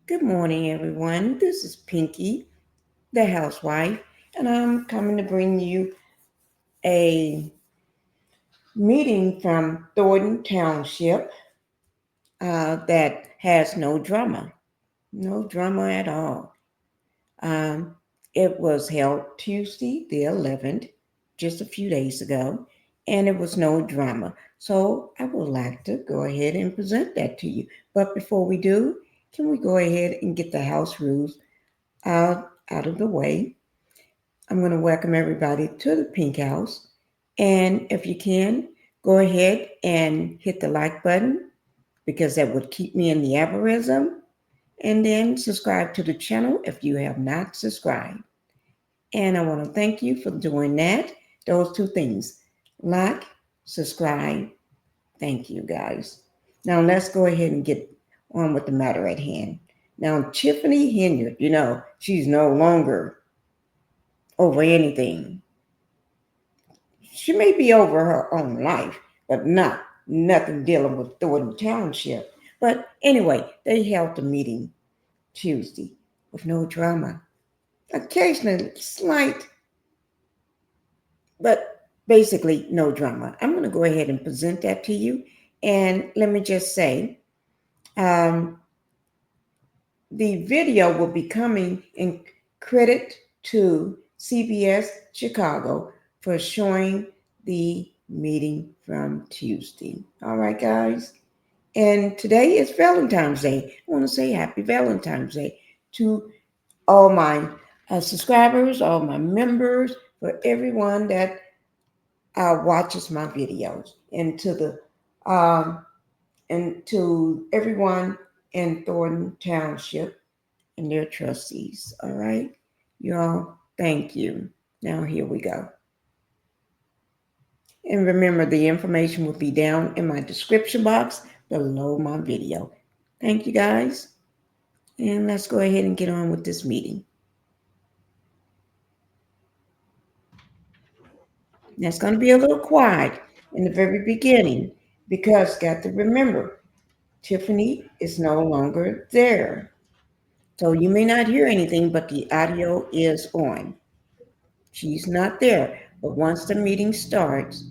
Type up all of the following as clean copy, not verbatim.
Good morning, everyone. This is Pinkie, the housewife, and I'm coming to bring you a meeting from Thornton Township that has no drama, no drama at all. Um, it was held Tuesday, the 11th, just a few days ago, and it was no drama. So I would like to go ahead and present that to you. But before we do, can we go ahead and get the house rules out of the way? I'm going to welcome everybody to the Pink House. And if you can, go ahead and hit the like button because that would keep me in the algorithm. And then subscribe to the channel if you have not subscribed. And I want to thank you for doing that. Those two things like, subscribe. Thank you, guys. Now let's go ahead and get on with the matter at hand. Now, Tiffany Henyard, she's no longer over anything. She may be over her own life, but nothing dealing with Thornton Township. But anyway, they held the meeting Tuesday with no drama. Occasionally slight, but basically no drama. I'm going to go ahead and present that to you. And let me just say, um, the video will be coming in credit to CBS Chicago for showing the meeting from Tuesday. All right, guys. And today is Valentine's Day. I want to say happy Valentine's Day to all my subscribers, all my members, for everyone that watches my videos, um, and to everyone in Thornton Township and their trustees. All right, y'all. Thank you. Now here we go. And remember, the information will be down in my description box below my video. Thank you, guys. And let's go ahead and get on with this meeting. Now, it's going to be a little quiet in the very beginning because, got to remember, Tiffany is no longer there. So you may not hear anything, but the audio is on. She's not there. But once the meeting starts,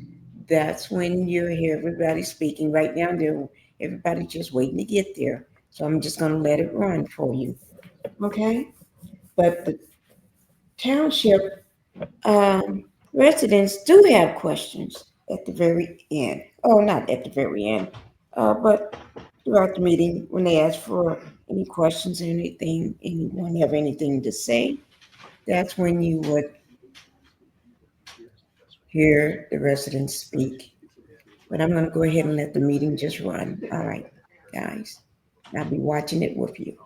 that's when you hear everybody speaking. Right now, everybody just waiting to get there. So I'm just going to let it run for you. Okay? But the township residents do have questions at the very end. Oh, not at the very end, but throughout the meeting when they ask for any questions or anything, anyone have anything to say, that's when you would hear the residents speak. But I'm going to go ahead and let the meeting just run. All right, guys. I'll be watching it with you.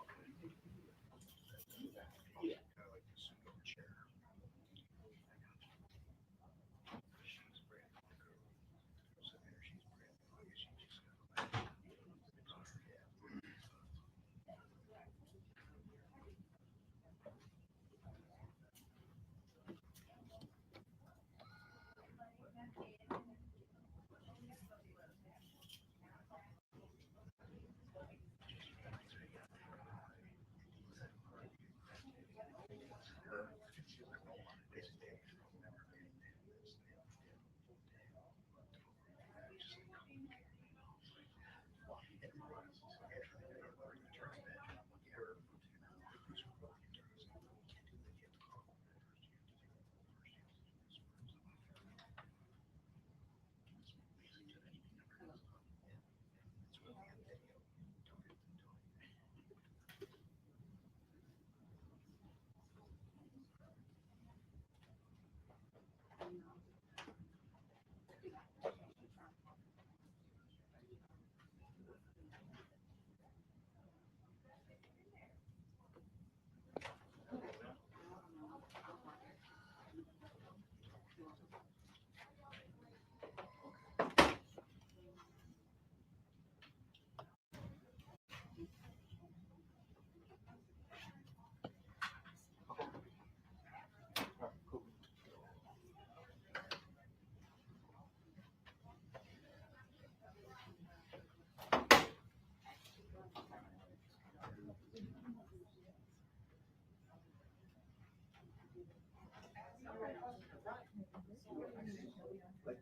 Oh,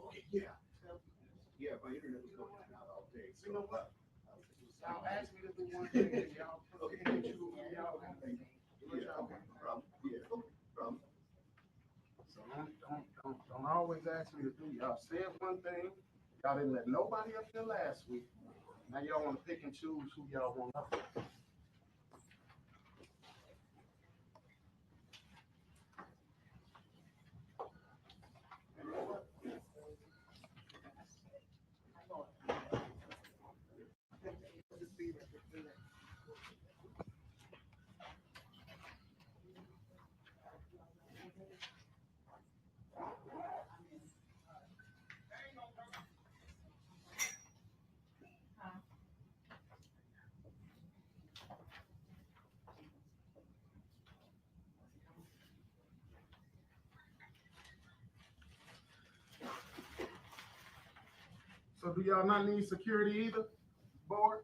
okay, yeah. Yeah, my internet was going in and out all day. So, y'all asked me to do one thing, and y'all okay, choose y'all want to yeah, okay, no problem. Yeah, no problem. So don't always ask me to do. Y'all said one thing. Y'all didn't let nobody up there last week. Now y'all want to pick and choose who y'all want up there. So do y'all not need security either, board?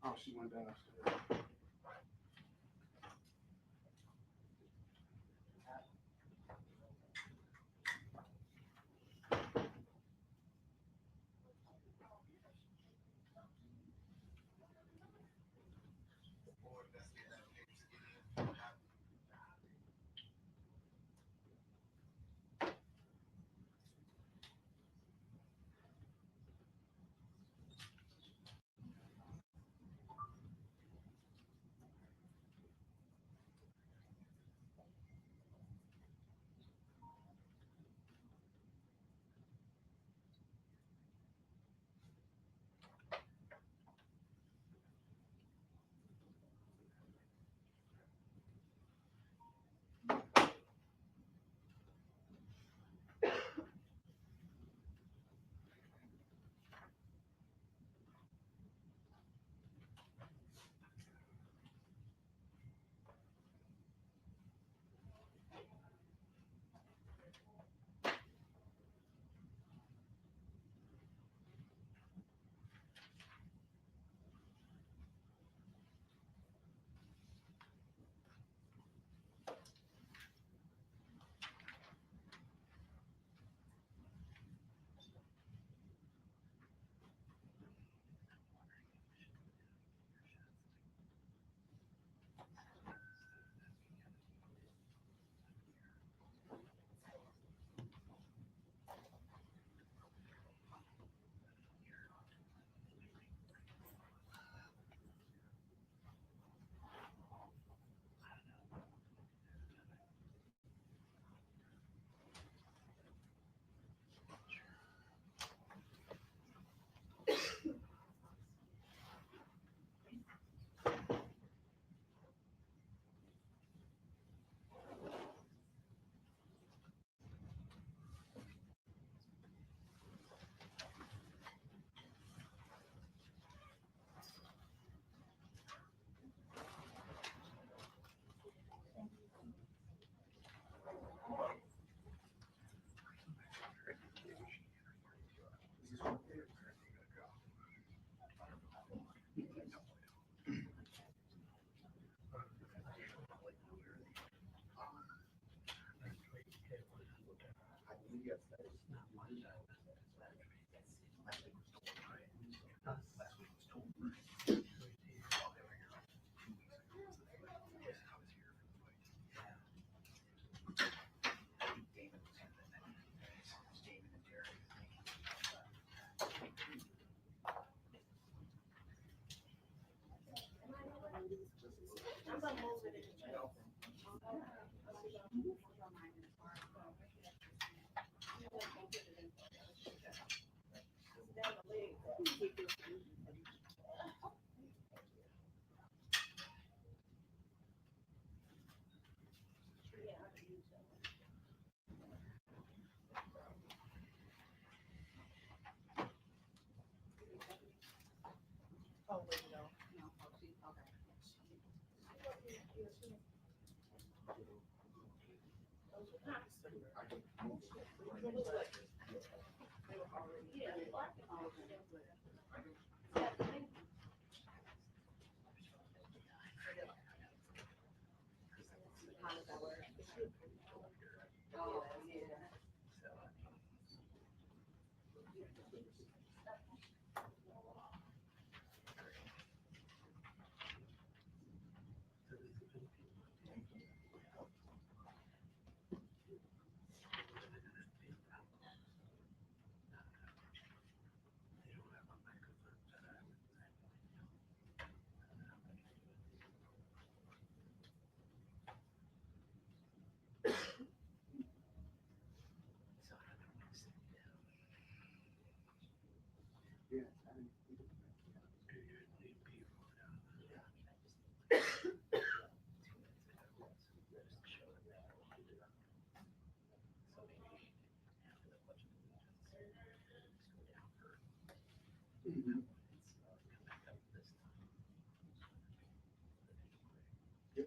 Oh, she went downstairs. Yeah. Mhm. Yep.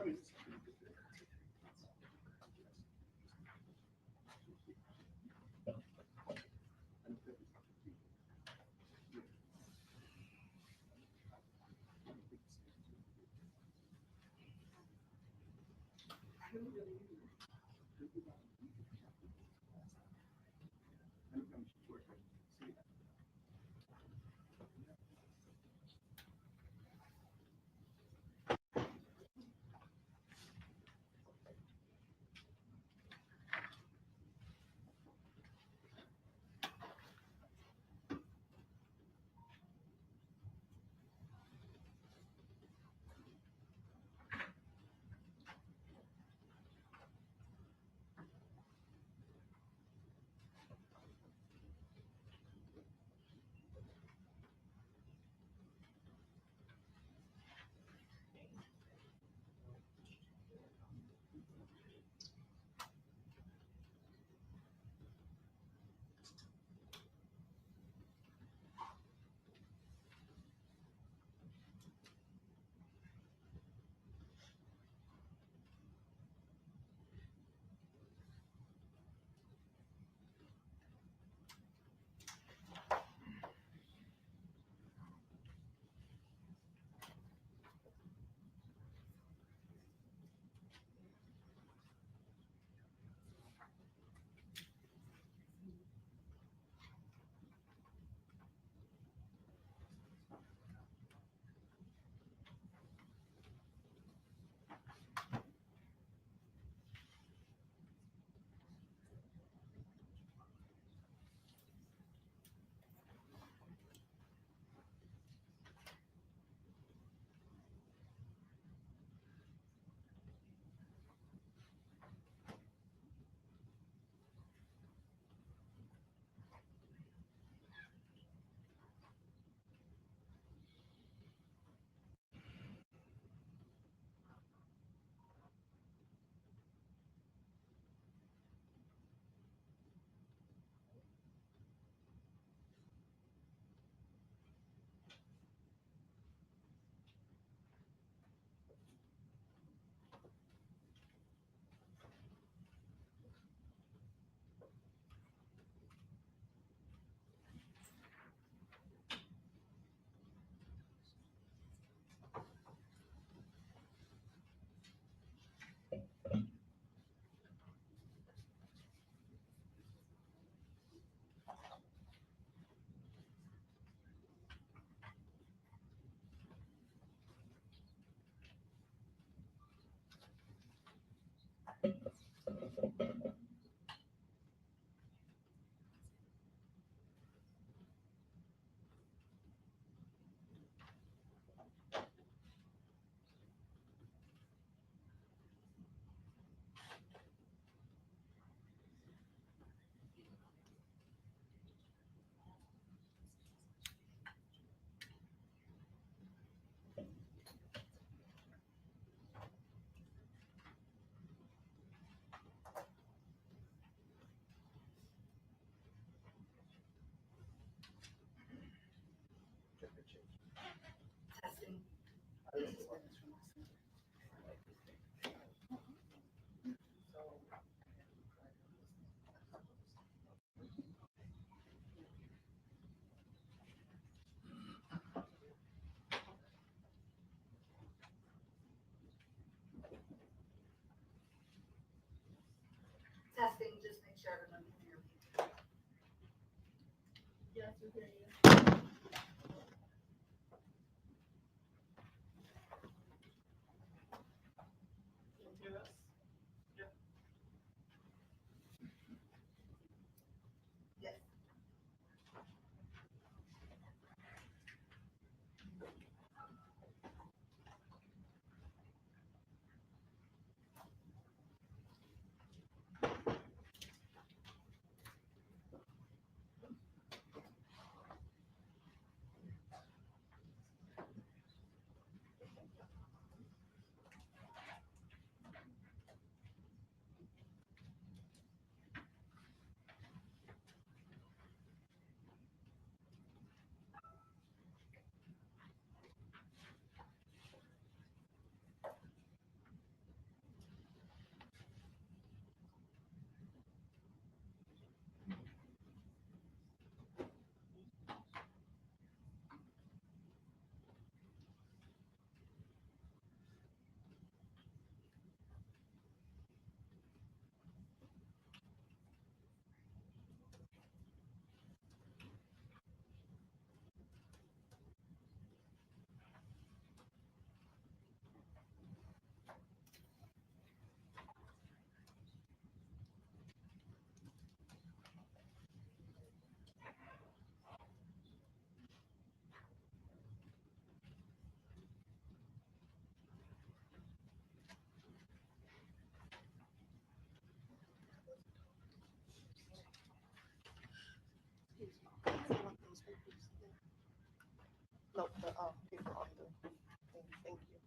I mean, make sure everyone can hear me. Yes, we hear you. Can you hear us? Yep. Yes. No, the paper on the thing. Thank you.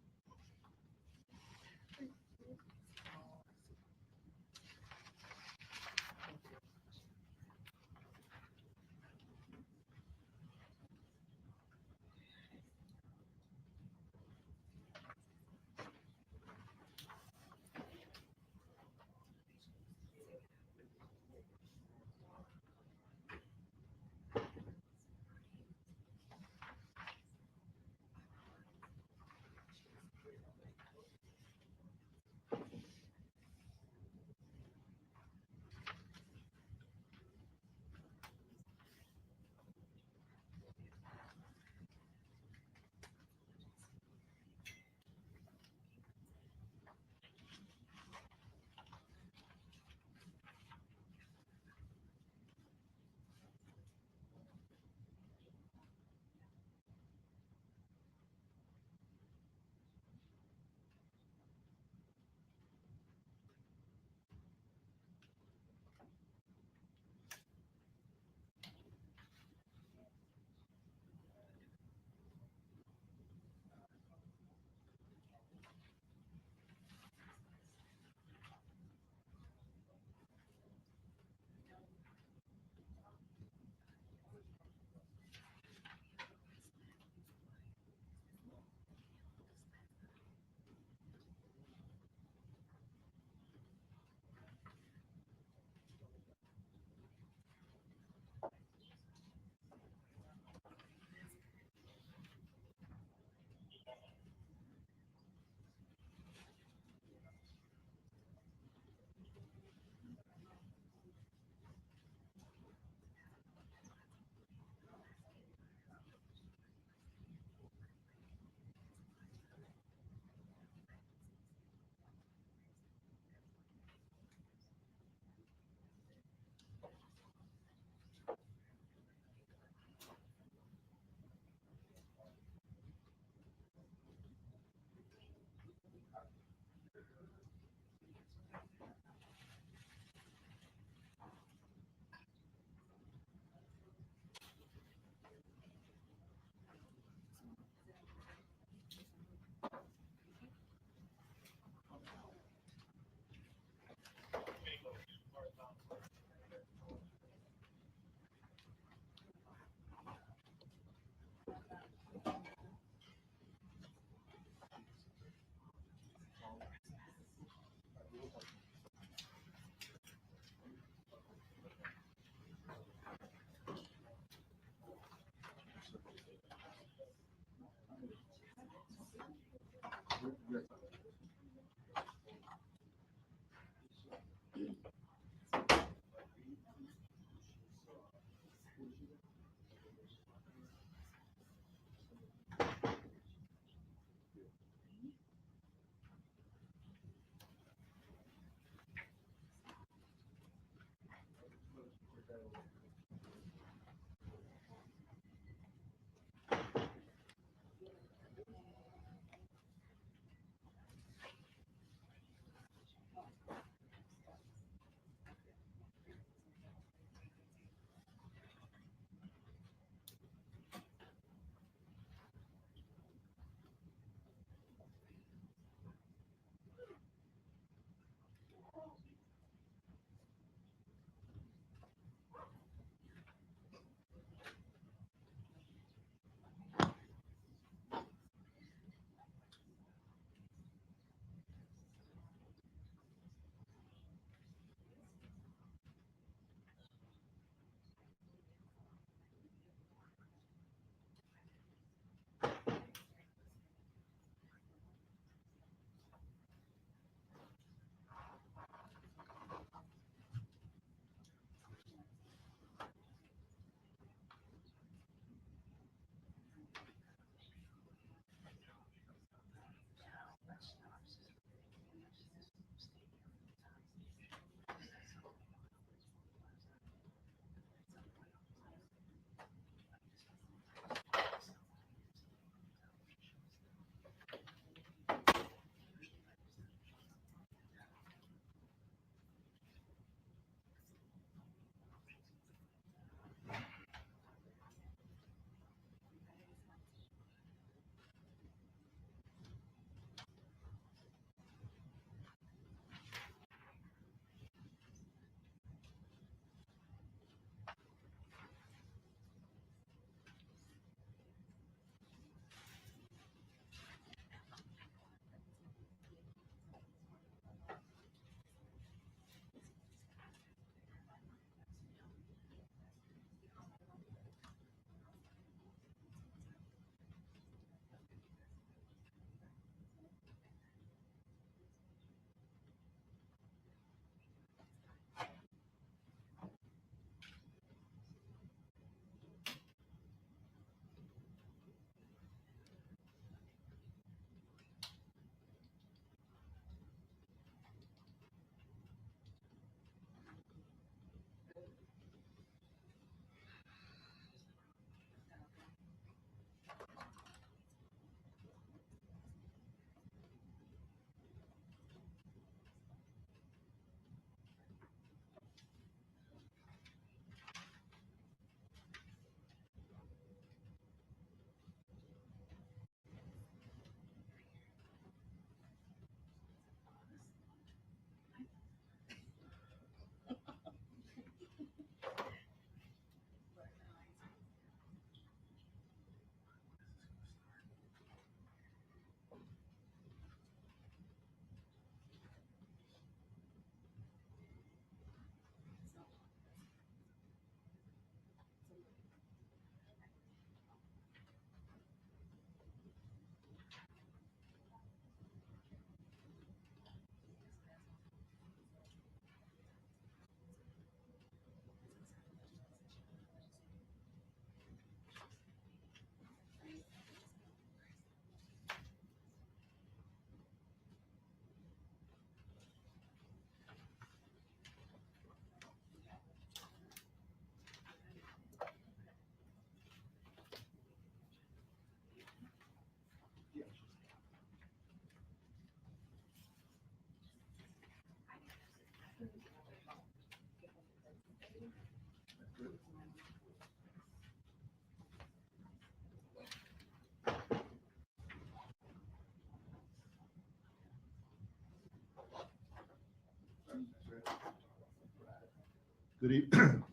Good evening,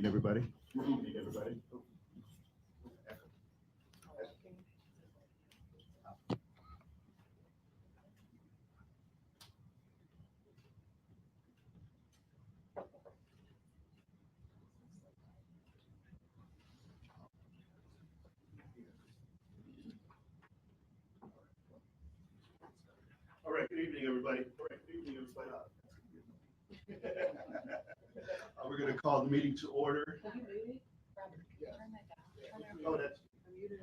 everybody. Good evening, everybody. All right, good evening, everybody. All right, good evening, everybody. We're going to call the meeting to order. Oh, that's,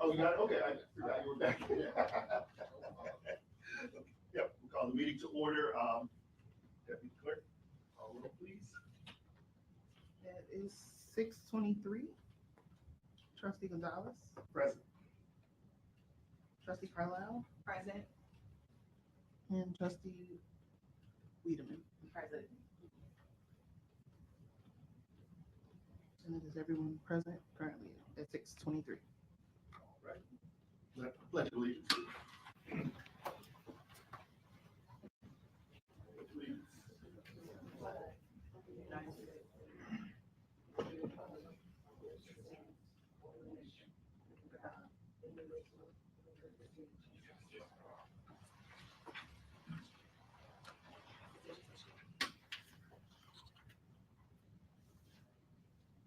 oh, you got it? Okay, I forgot you were back. Yep, we'll call the meeting to order. Deputy Clerk, call roll, please. That is 6:23. Trustee Gonzalez, Present. trustee Carlisle, Present. and trustee Wiedemann. Present. And it is everyone present currently at 6:23. All right. Pledge of allegiance. Please.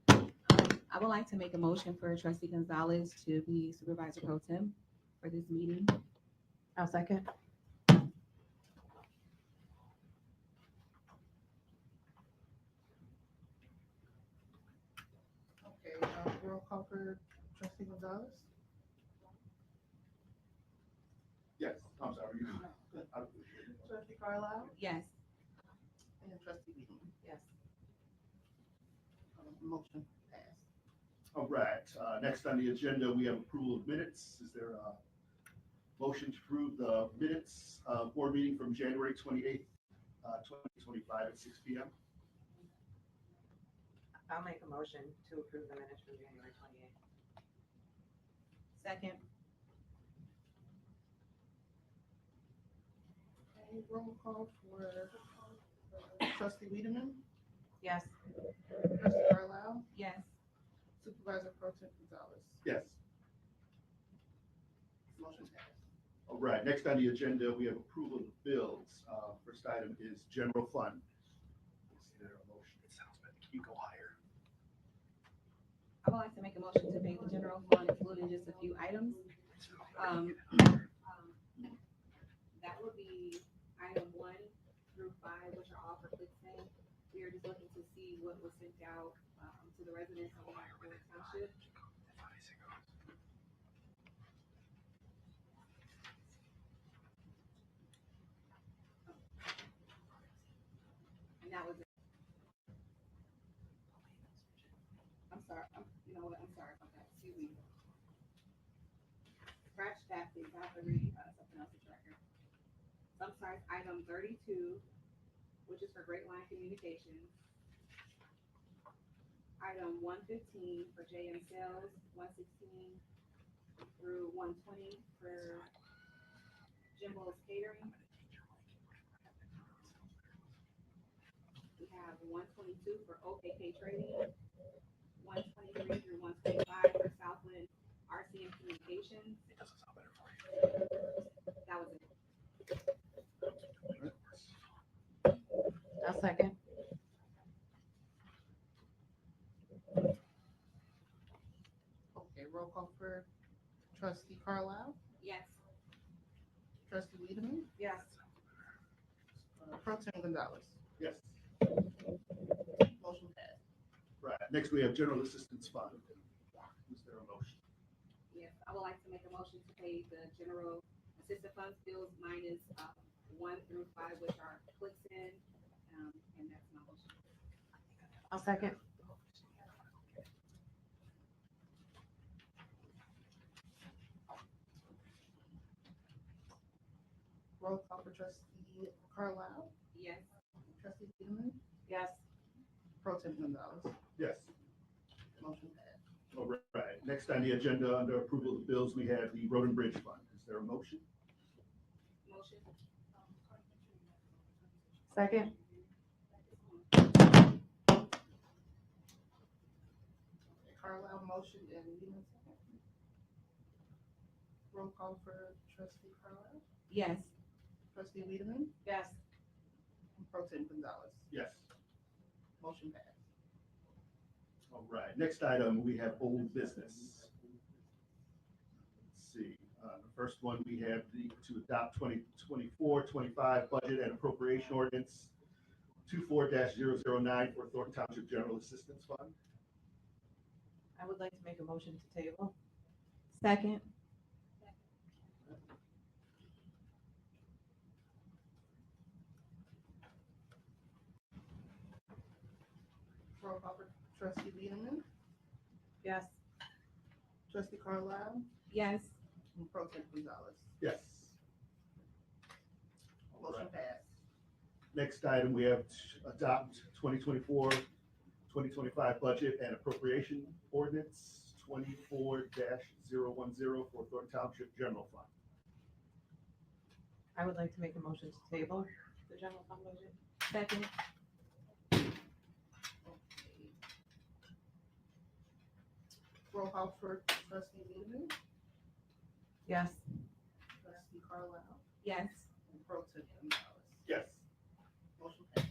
I would like to make a motion for trustee Gonzalez to be supervisor pro tem for this meeting. I'll second. Okay, roll call for trustee Gonzalez, Yes, I'm sorry. trustee Carlisle, Yes. and trustee Wiedemann. Yes. Motion passed. All right, next on the agenda, we have approval of minutes. Is there a motion to approve the minutes, board meeting from January 28th, 2025 at 6 p.m.? I'll make a motion to approve the minutes from January 28th. Second. Okay, roll call for trustee Wiedemann, Yes. trustee Carlisle, Yes. supervisor pro tem Gonzalez. Yes. Motion passed. All right, next on the agenda, we have approval of the bills. First item is general fund. Is there a motion? It sounds better. You go higher. I would like to make a motion to pay the general fund, excluding just a few items. That would be item 1 through 5, which are all for ClickSend. We are just looking to see what was sent out to the residents of Thornton Township. And that was it. I'm sorry, you know what, I'm sorry about that, excuse me. Scratch that, please, I have to read something else's record. So I'm sorry, item 32, which is for Great Line Communications. Item 115 for JM Sales, 116 through 120 for Jimbo's Catering. We have 122 for OKK Trading, 123 through 125 for Southland RCM Communications. That was it. I'll second. Okay, roll call for trustee Carlisle, Yes. trustee Wiedemann, Yes. pro tem Gonzalez. Yes. Motion passed. Right, next we have general assistance fund. Is there a motion? Yes, I would like to make a motion to pay the general assistance funds bills minus 1 through 5, which are ClickSend, and that's my motion. I'll second. Roll call for trustee Carlisle, Yes. trustee Wiedemann, Yes. pro tem Gonzalez. Yes. Motion passed. All right, next on the agenda, under approval of the bills, we have the road and bridge fund. Is there a motion? Motion. Second. Carlisle motion and Wiedemann second. Roll call for trustee Carlisle, Yes. trustee Wiedemann, Yes. and pro tem Gonzalez. Yes. Motion passed. All right, next item, we have old business. Let's see, the first one, we have to adopt 2024-25 budget and appropriation ordinance 24-009 for Thornton Township General Assistance Fund. I would like to make a motion to table. Second. Roll call for trustee Wiedemann, Yes. trustee Carlisle, Yes. and pro tem Gonzalez. Yes. All Motion right. passed. Next item, we have to adopt 2024-2025 budget and appropriation ordinance 24-010 for Thornton Township General Fund. I would like to make a motion to table the general fund budget. Second. Roll call for trustee Wiedemann, Yes. trustee Carlisle, Yes. and pro tem Gonzalez. Yes. Motion passed.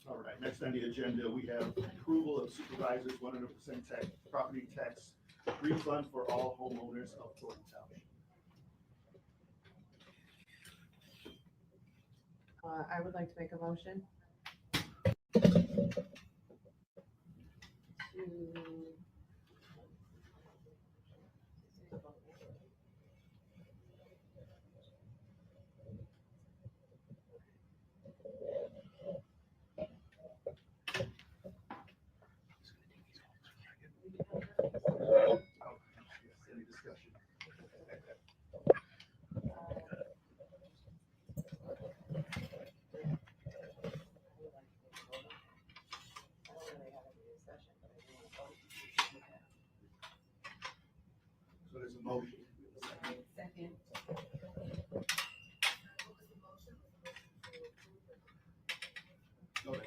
All right, next on the agenda, we have approval of supervisors 100% tax, property tax refund for all homeowners of Thornton Township. I would like to make a motion to Any discussion? So there's a motion. Second. Go ahead.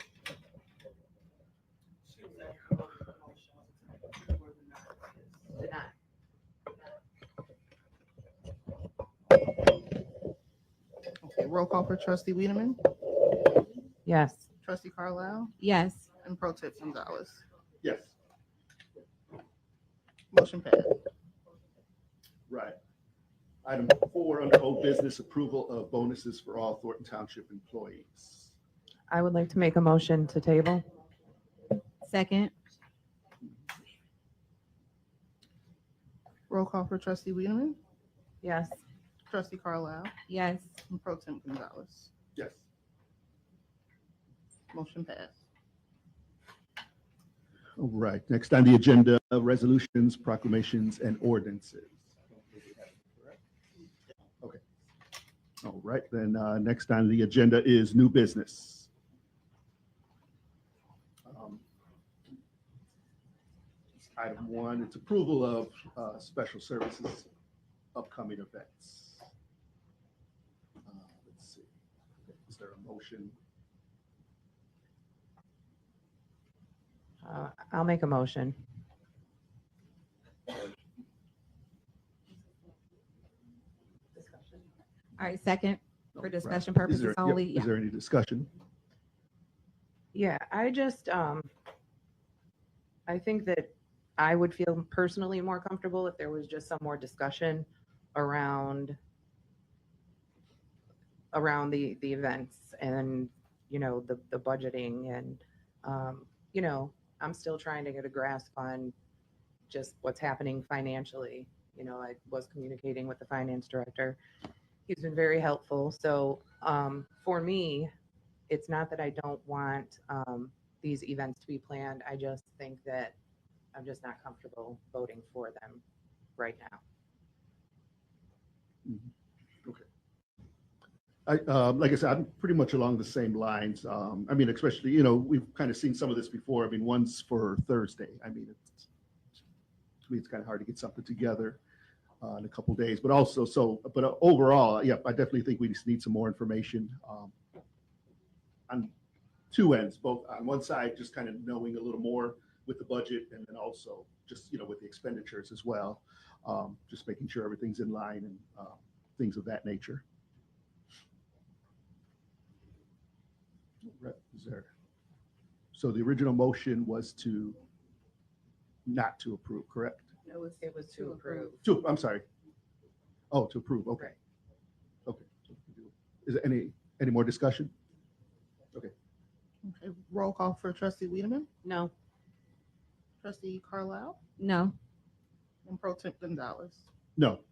deny. Okay, roll call for trustee Wiedemann, Yes. trustee Carlisle, Yes. and pro tem Gonzalez. Yes, Motion passed. right. Item 4, under old business, approval of bonuses for all Thornton Township employees. I would like to make a motion to table. Second. Roll call for trustee Wiedemann, Yes. trustee Carlisle, Yes. and pro tem Gonzalez. Yes. Motion passed. All right, next on the agenda, resolutions, proclamations, and ordinances. Okay. All right, then next on the agenda is new business. Item 1, it's approval of special services upcoming events. Let's see, is there a motion? I'll make a motion. All right, second. For Right. discussion Is there- purposes yep, only, Is there any discussion? Yeah, I think that I would feel personally more comfortable if there was just some more discussion around the events and, the budgeting and, I'm still trying to get a grasp on just what's happening financially. I was communicating with the finance director. He's been very helpful. So, for me, it's not that I don't want these events to be planned. I just think that I'm just not comfortable voting for them right now. Like I said, I'm pretty much along the same lines. I mean, especially, we've kind of seen some of this before. I mean, one's for Thursday. I mean, to me, it's kind of hard to get something together in a couple days, but also, but overall, yeah, I definitely think we just need some more information on two ends, both on one side, just kind of knowing a little more with the budget, and then also just, with the expenditures as well. Just making sure everything's in line and things of that nature. Right, is there? So the original motion was not to approve, correct? It was to approve. I'm sorry. Oh, to approve, okay. Right. Okay. Is there any more discussion? Okay, roll call for trustee Wiedemann, No. trustee Carlisle, No. and pro temp Gonzalez. No.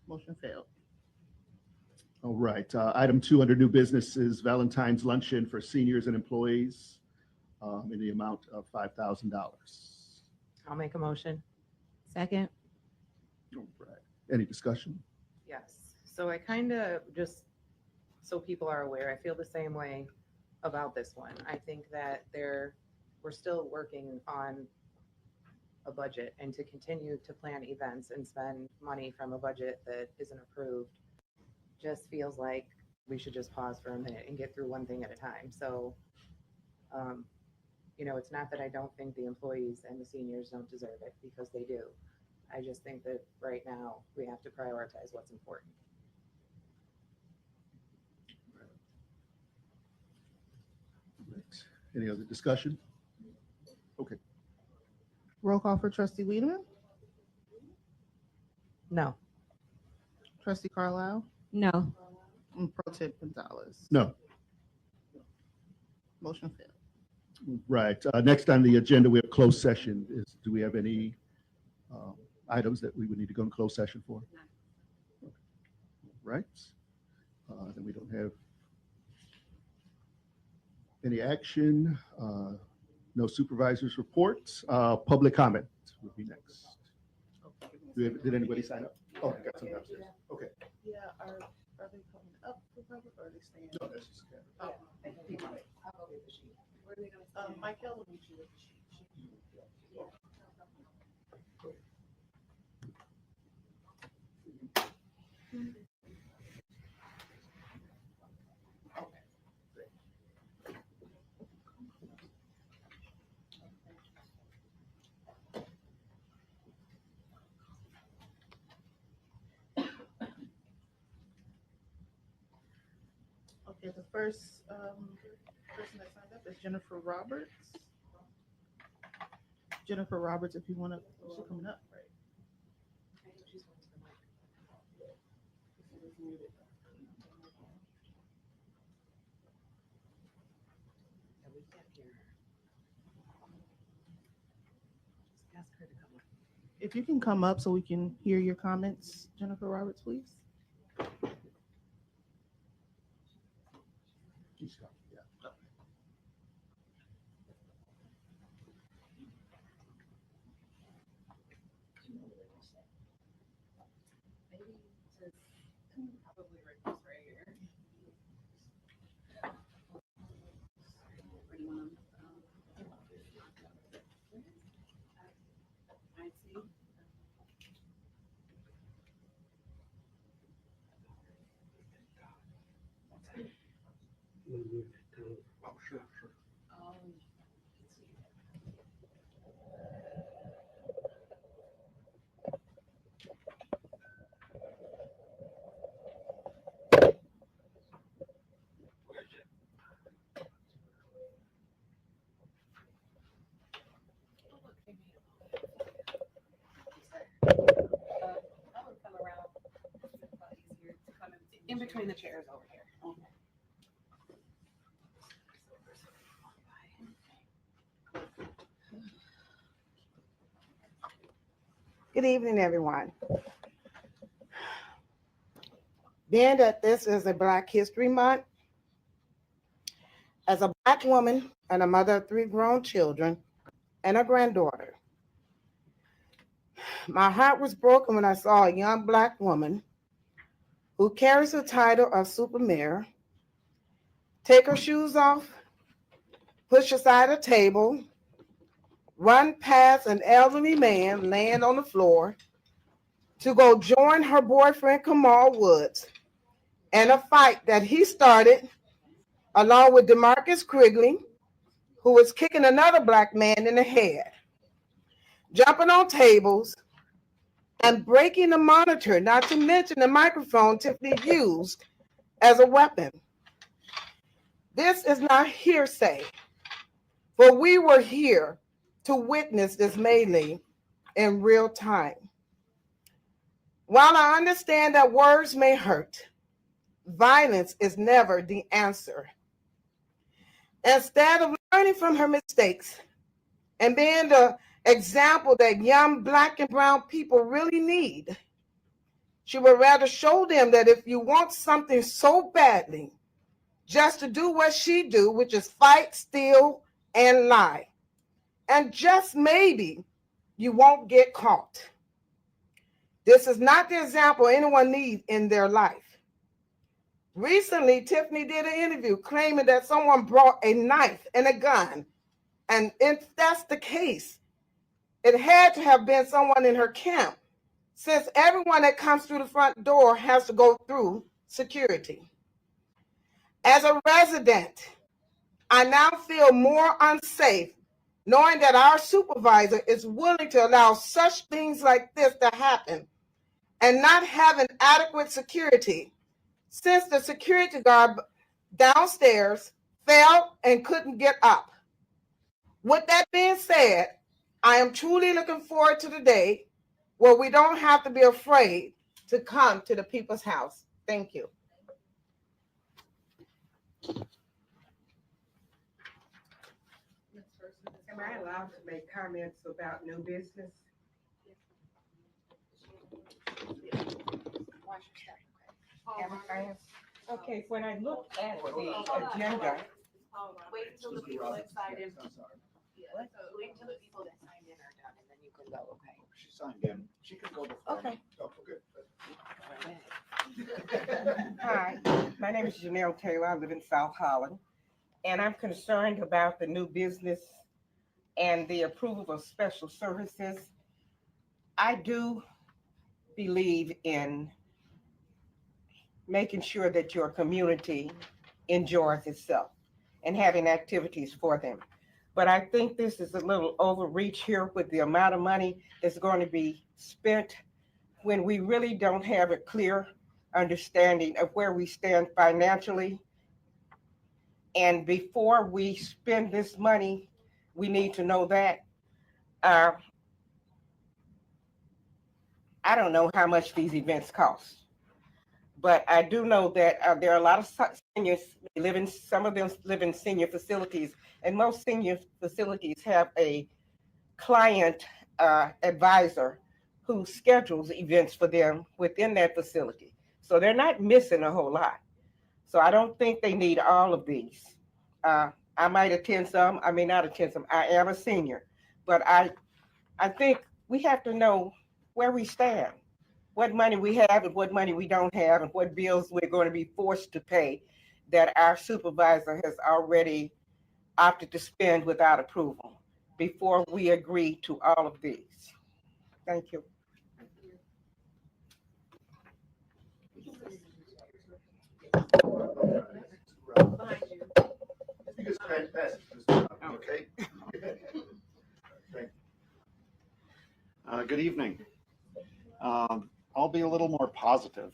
Motion failed. All right. Item 2 under new business is Valentine's luncheon for seniors and employees in the amount of $5,000. I'll make a motion. Second. All right. Any discussion? Yes. So I kind of just, so people are aware, I feel the same way about this one. I think that we're still working on a budget, and to continue to plan events and spend money from a budget that isn't approved just feels like we should just pause for a minute and get through one thing at a time. So, it's not that I don't think the employees and the seniors don't deserve it, because they do. I just think that right now we have to prioritize what's important. Right. Any other discussion? Okay. Roll call for trustee Wiedemann, No. trustee Carlisle, No. and pro temp Gonzalez. No. Motion failed. Right. Next on the agenda, we have closed session. Do we have any items that we would need to go in closed session for? Okay. Right. Then we don't have any action. No supervisors reports. Public comment will be next. Did anybody sign up? Oh, I got some downstairs. Okay. Yeah, are they coming up for public or are they staying? No, that's just okay. Michael will meet you with the sheet. Okay, the first person that signed up is Jennifer Roberts. Jennifer Roberts, if you want to, she's coming up, right? If you can come up so we can hear your comments, Jennifer Roberts, please. Yeah. Oh, sure. In between the chairs over here. Good evening, everyone. Being that this is a Black History Month, as a Black woman and a mother of 3 grown children and a granddaughter, my heart was broken when I saw a young Black woman who carries the title of super mayor take her shoes off, push aside a table, run past an elderly man laying on the floor to go join her boyfriend Kamal Woods in a fight that he started along with DeMarcus Quigley, who was kicking another black man in the head, jumping on tables, and breaking the monitor, not to mention the microphone Tiffany used as a weapon. This is not hearsay, for we were here to witness this melee in real time. While I understand that words may hurt, violence is never the answer. Instead of learning from her mistakes and being the example that young black and brown people really need, she would rather show them that if you want something so badly, just to do what she do, which is fight, steal, and lie. And just maybe you won't get caught. This is not the example anyone needs in their life. Recently, Tiffany did an interview claiming that someone brought a knife and a gun. And if that's the case, it had to have been someone in her camp, since everyone that comes through the front door has to go through security. As a resident, I now feel more unsafe knowing that our supervisor is willing to allow such things like this to happen and not having adequate security, since the security guard downstairs fell and couldn't get up. With that being said, I am truly looking forward to the day where we don't have to be afraid to come to the people's house. Thank you. Am I allowed to make comments about new business? Okay, when I looked at the agenda, Wait until the people that signed in. I'm sorry. Wait until the people that signed in are done and then you can go, okay? She signed in. She can go before. Okay. Oh, good. hi, my name is Janelle Taylor. I live in South Holland, and I'm concerned about the new business and the approval of special services. I do believe in making sure that your community enjoys itself and having activities for them. But I think this is a little overreach here with the amount of money that's going to be spent when we really don't have a clear understanding of where we stand financially. And before we spend this money, we need to know that. I don't know how much these events cost, but I do know that there are a lot of seniors some of them live in senior facilities, and most senior facilities have a client advisor who schedules events for them within that facility. So they're not missing a whole lot. So I don't think they need all of these. I might attend some, I may not attend some. I am a senior, but I think we have to know where we stand, what money we have and what money we don't have, and what bills we're going to be forced to pay that our supervisor has already opted to spend without approval before we agree to all of these. Thank you. You just pass it. Okay. Good evening. I'll be a little more positive.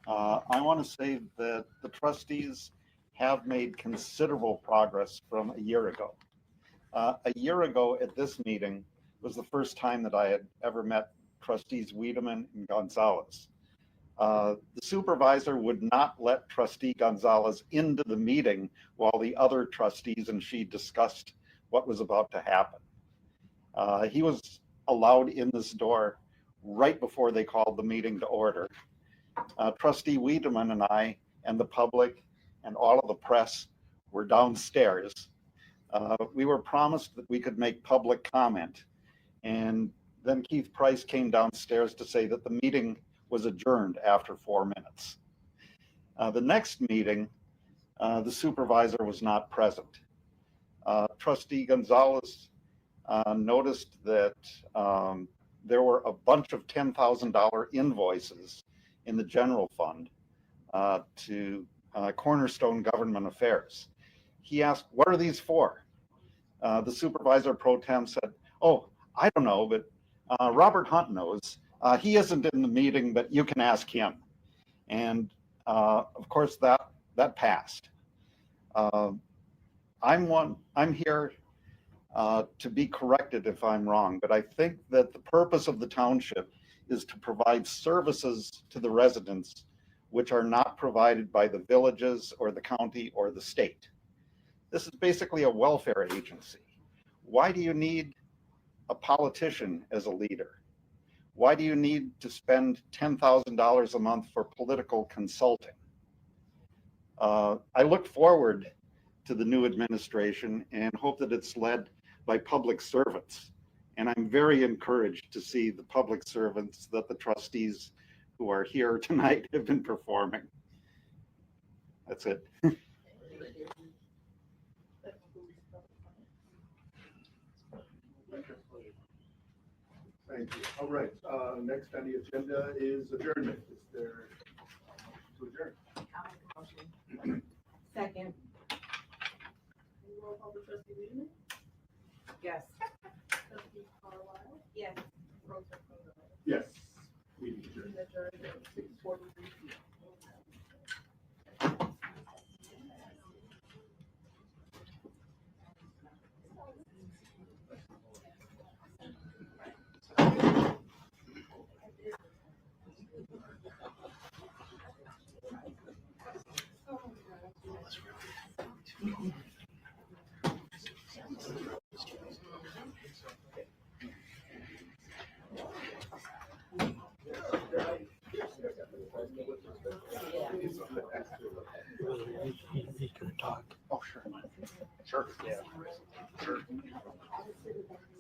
I want to say that the trustees have made considerable progress from a year ago. A year ago at this meeting was the first time that I had ever met trustees Wiedemann and Gonzalez. The supervisor would not let trustee Gonzalez into the meeting while the other trustees and she discussed what was about to happen. He was allowed in this door right before they called the meeting to order. Trustee Wiedemann and I and the public and all of the press were downstairs. We were promised that we could make public comment, and then Keith Price came downstairs to say that the meeting was adjourned after 4 minutes. The next meeting, the supervisor was not present. Trustee Gonzalez noticed that there were a bunch of $10,000 invoices in the general fund to Cornerstone Government Affairs. He asked, "What are these for?" the supervisor pro tem said, oh, I don't know, but Robert Hunt knows. He isn't in the meeting, but you can ask him. And of course that passed. I'm here to be corrected if I'm wrong, but I think that the purpose of the township is to provide services to the residents which are not provided by the villages or the county or the state. This is basically a welfare agency. Why do you need a politician as a leader? Why do you need to spend $10,000 a month for political consulting? I look forward to the new administration and hope that it's led by public servants. And I'm very encouraged to see the public servants that the trustees who are here tonight have been performing. That's it. Thank you. All right, next on the agenda is adjournment. Is there to adjourn? I'll make a motion. Second. Roll call for trustee Wiedemann? Yes. Trustee Carlisle? Yes. Pro Tem Gonzalez? Yes. Meeting adjourned. Meeting adjourned at 6:43 p.m. Oh, sure. Sure. Yeah. Sure. Do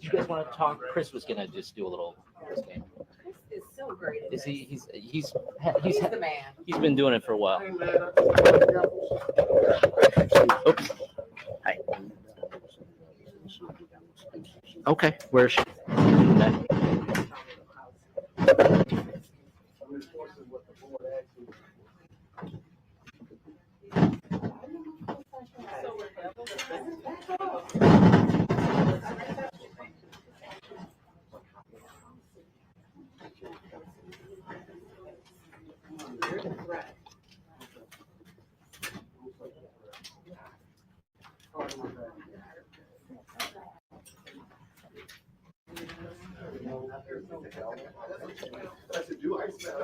you guys want to talk? Chris was gonna just do a little Chris game. Chris is so great at Is this. he's He's the man. he's been doing it for a while. Hey, man. Oops. Hi. Okay, where is she? Okay. I'm enforcing what the board actually. That's a do I smell?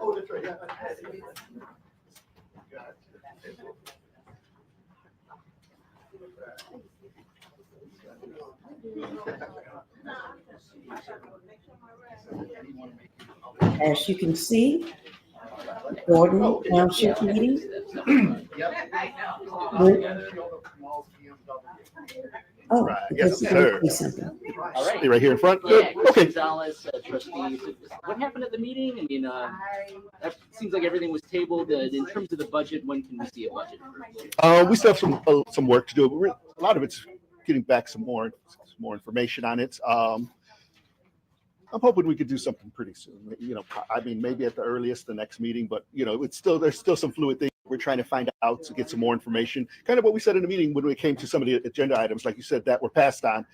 Oh, that's right. As you can see, Thornton Township meeting. Oh, Right, because yes, you're sir. gonna say something. All right. Stay right here in front. Yeah, Good. Chris Okay. Gonzalez, trustees. What happened at the meeting? I mean, that seems like everything was tabled. In terms of the budget, when can we see a budget? We still have some work to do. But a lot of it's getting back some more information on it. I'm hoping we could do something pretty soon. You know, I mean, maybe at the earliest the next meeting, but you know, there's still some fluid things we're trying to find out to get some more information. Kind of what we said in the meeting when we came to some of the agenda items, like you said, that were passed on.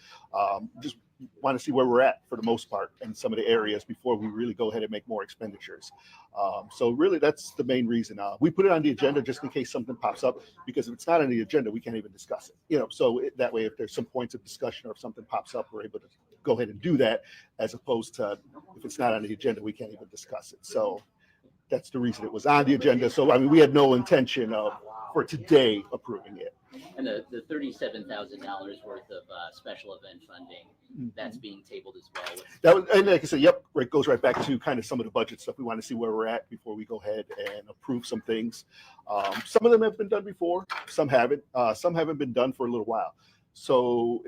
Just want to see where we're at for the most part in some of the areas before we really go ahead and make more expenditures. So really, that's the main reason. We put it on the agenda just in case something pops up, because if it's not on the agenda, we can't even discuss it. You know, so that way, if there's some points of discussion or if something pops up, we're able to go ahead and do that, as opposed to if it's not on the agenda, we can't even discuss it. So that's the reason it was on the agenda. So I mean, we had no intention of for today approving it. And the $37,000 worth of special event funding, that's being tabled as well. That was, and like I said, yep, it goes right back to kind of some of the budget stuff. We want to see where we're at before we go ahead and approve some things. Some of them have been done before, some haven't. Some haven't been done for a little while. So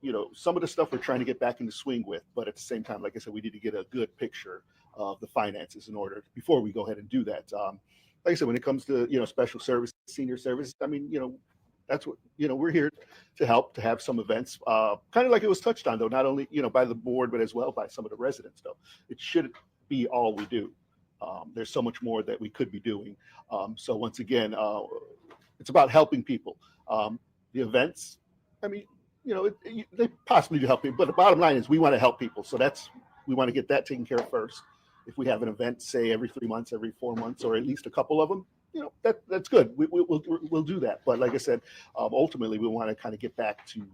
you know, some of the stuff we're trying to get back in the swing with, but at the same time, like I said, we need to get a good picture of the finances in order before we go ahead and do that. Like I said, when it comes to, you know, special service, senior service, I mean, you know, that's what, you know, we're here to help, to have some events, kind of like it was touched on though, not only, you know, by the board, but as well by some of the residents though. It shouldn't be all we do. There's so much more that we could be doing. So once again, it's about helping people. The events, I mean, they possibly do help people, but the bottom line is we want to help people. So we want to get that taken care of first. If we have an event, say every 3 months, every 4 months, or at least a couple of them, that's good. We'll do that. But like I said, ultimately we want to kind of get back to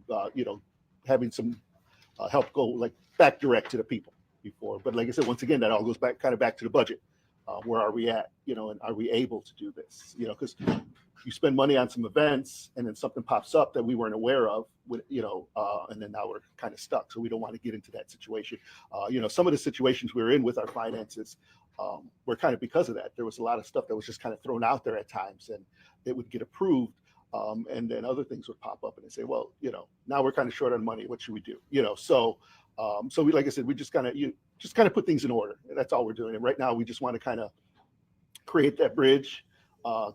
having some help go like back direct to the people before. But like I said, once again, that all goes back to the budget. Where are we at? And are we able to do this? Because you spend money on some events and then something pops up that we weren't aware of, and then now we're kind of stuck. So we don't want to get into that situation. Some of the situations we were in with our finances were kind of because of that. There was a lot of stuff that was just kind of thrown out there at times, and it would get approved. And then other things would pop up and they say, well, now we're kind of short on money. What should we do? So we, like I said, we just kind of put things in order. That's all we're doing. And right now we just want to kind of create that bridge.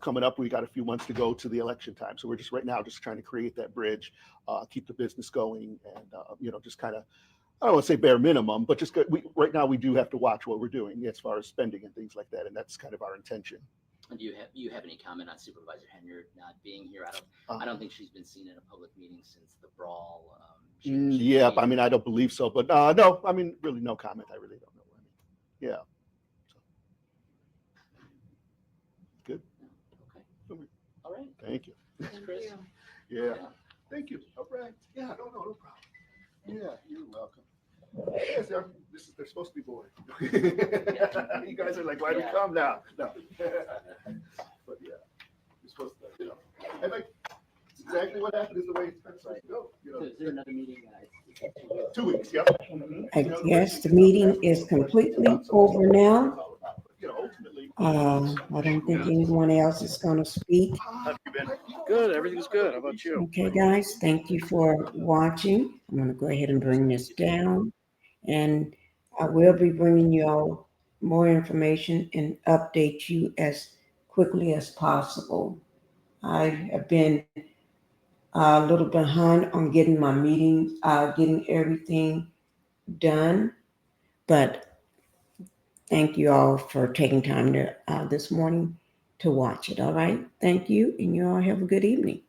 Coming up, we got a few months to go to the election time. So we're just right now just trying to create that bridge, keep the business going, and, just kind of, I don't want to say bare minimum, but just right now we do have to watch what we're doing as far as spending and things like that. And that's kind of our intention. And do you have any comment on Supervisor Henyard not being here? I don't think she's been seen in a public meeting since the brawl. Yeah, I mean, I don't believe so, but no, I mean, really no comment. I really don't know. Yeah. So. Good. Okay. All right. Thank you. Thanks, Chris. Yeah. Thank you. All right. Yeah, no problem. Yeah, you're welcome. Yes, they're supposed to be bored. You guys are like, why do we come now? No. But yeah, you're supposed to, and like, it's exactly what happened is the way it's supposed to go. So is there another meeting? 2 weeks, yep. I guess the meeting is completely over now. Ultimately. I don't think anyone else is going to speak. Have you been? Good, everything's good. How about you? Okay, guys, thank you for watching. I'm going to go ahead and bring this down. And I will be bringing you all more information and update you as quickly as possible. I have been a little behind on getting my meetings, getting everything done, but thank you all for taking time to this morning to watch it. All right, thank you, and you all have a good evening.